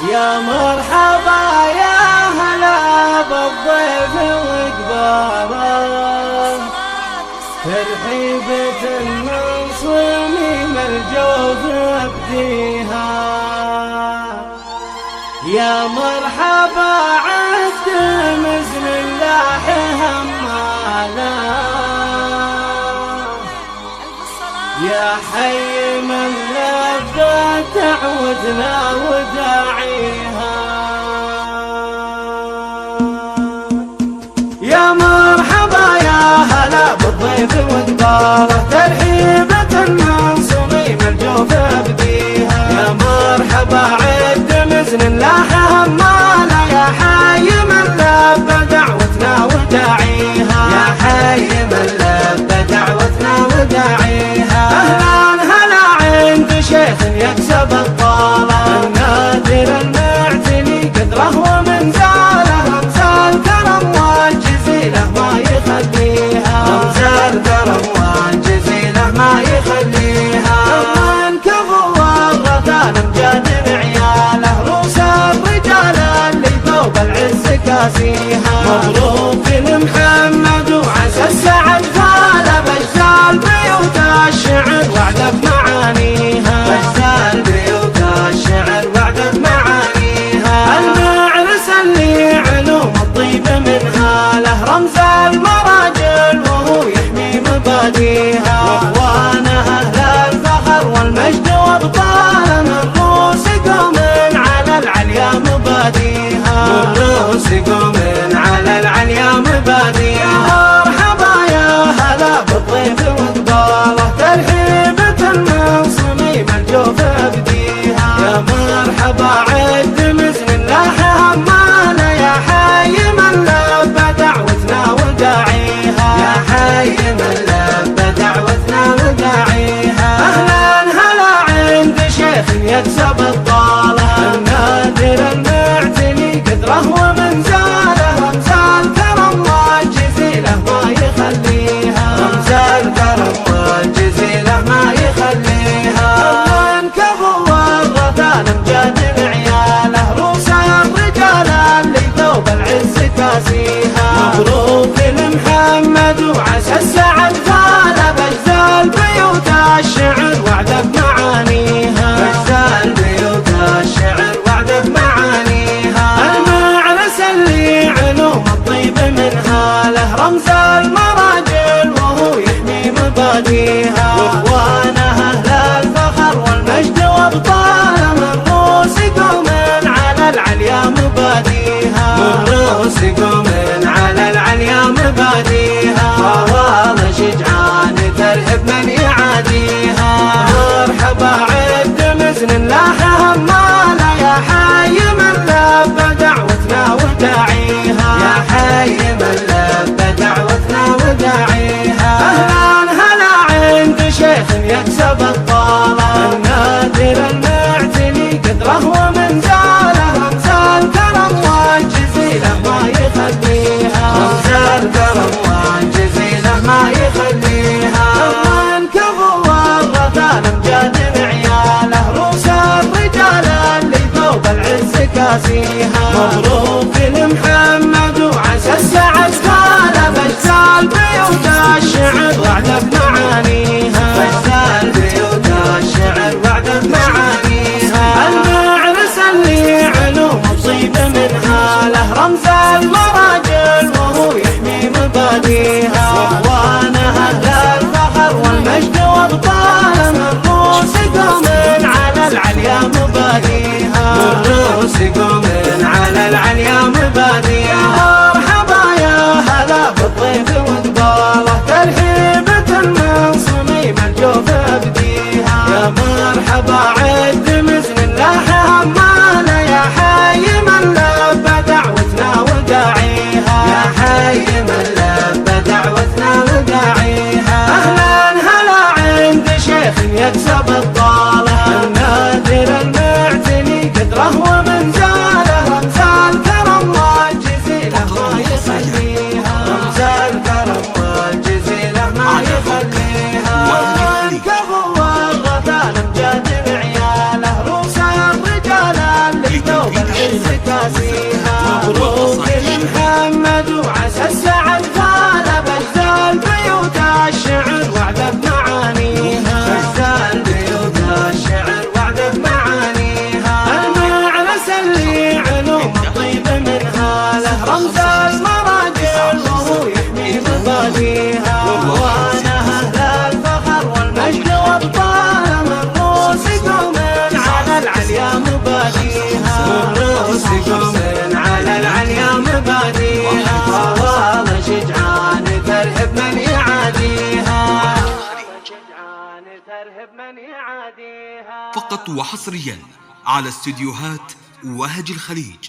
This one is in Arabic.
يا مرحبا يا هلا بالضيف وقباله، ترحيبة من صميم الجوف ابديها. يا مرحبا عهد مزن الله هماله، يا حي من لبى دعوتنا وداعيها. يا مرحبا يا هلا بالضيف وقباله، ترحيبة من صميم الجوف ابديها. يا مرحبا عد مزن لاح هماله، يا حي من لبى دعوتنا وداعيها. يا حي من لبى دعوتنا وداعيها. شيخ يكسب الطالة، النادر المعتني قدره ومنزاله، رمز الكرم والجزيلة ما يخليها. رمز الكرم والجزيلة ما يخليها. من كفو الرثان امجاد عياله، روس الرجال اللي ثوب العز كاسيها. مبروك لمحمد وعسى السعد فاله، بجزال بيوت الشعر وعد بمعانيها. بجزال بيوت الشعر وعد بمعانيها. المعرس اللي علوم الطيب من هاله، رمز المراجل وهو يحمي مباديها. واخوانه اهل الفخر والمجد وابطاله، من روس قوم على العليا مباديها. من روس قوم على العليا مباديها. مرحبا يا هلا بالضيف وقباله، ترحيبة من صميم الجوف ابديها. يا مرحبا عد مزن لاح هماله، يا حي من لبى دعوتنا وداعيها. يا حي من لبى دعوتنا وداعيها. اهلا هلا عند شيخ يكسب الطاله، النادر المعتني قدره ومنزاله، رمز الكرم والجزيلة ما يخليها. رمز الكرم والجزيلة ما يخليها. من كفو الرثان امجاد عياله، روس الرجال اللي ثوب العز كاسيها. مبروك لمحمد وعسى السعد فاله، بجزال بيوت الشعر وعد بمعانيها. بجزال بيوت الشعر وعد بمعانيها. المعرس اللي علوم الطيب من هاله، رمز المراجل وهو يحمي مباديها. واخوانه اهل الفخر والمجد وابطاله، من روس قوم على العليا مباديها. من روس قوم على العليا مباديها. والله شجعان ترهب من يعاديها. مرحبا عد مزن لاح هماله، يا حي من لبى دعوتنا وداعيها. يا حي من لبى دعوتنا وداعيها. اهلا هلا عند شيخ يكسب الطاله، النادر المعتني قدره ومنزاله، رمز الكرم والجزيلة ما يخليها. رمز الكرم والجزيلة ما يخليها. من كفو الرثان امجاد عياله، روس الرجال اللي ثوب العز كاسيها. مبروك لمحمد وعسى السعد فاله، بجزال بيوت الشعر وعد بمعانيها. بجزال بيوت الشعر وعد بمعانيها. المعرس اللي علوم الطيب من هاله، رمز المراجل وهو يحمي مباديها. واخوانه اهل الفخر والمجد وابطاله، من روس قوم على العليا مباديها. من روس قوم على العليا مباديها. مرحبا يا هلا بالضيف وقباله، ترحيبة من صميم الجوف ابديها. يا مرحبا عد مزن لاح هماله، يا حي من لبى دعوتنا وداعيها. يا حي من لبى دعوتنا وداعيها. اهلا هلا عند شيخ يكسب الطاله، النادر المعتني قدره ومنزاله، رمز الكرم والجزيلة ما يخليها. رمز الكرم والجزيلة ما يخليها. من كفو الرثان امجاد عياله، روس الرجال اللي ثوب فقط وحصريا على استديوهات وهج الخليج.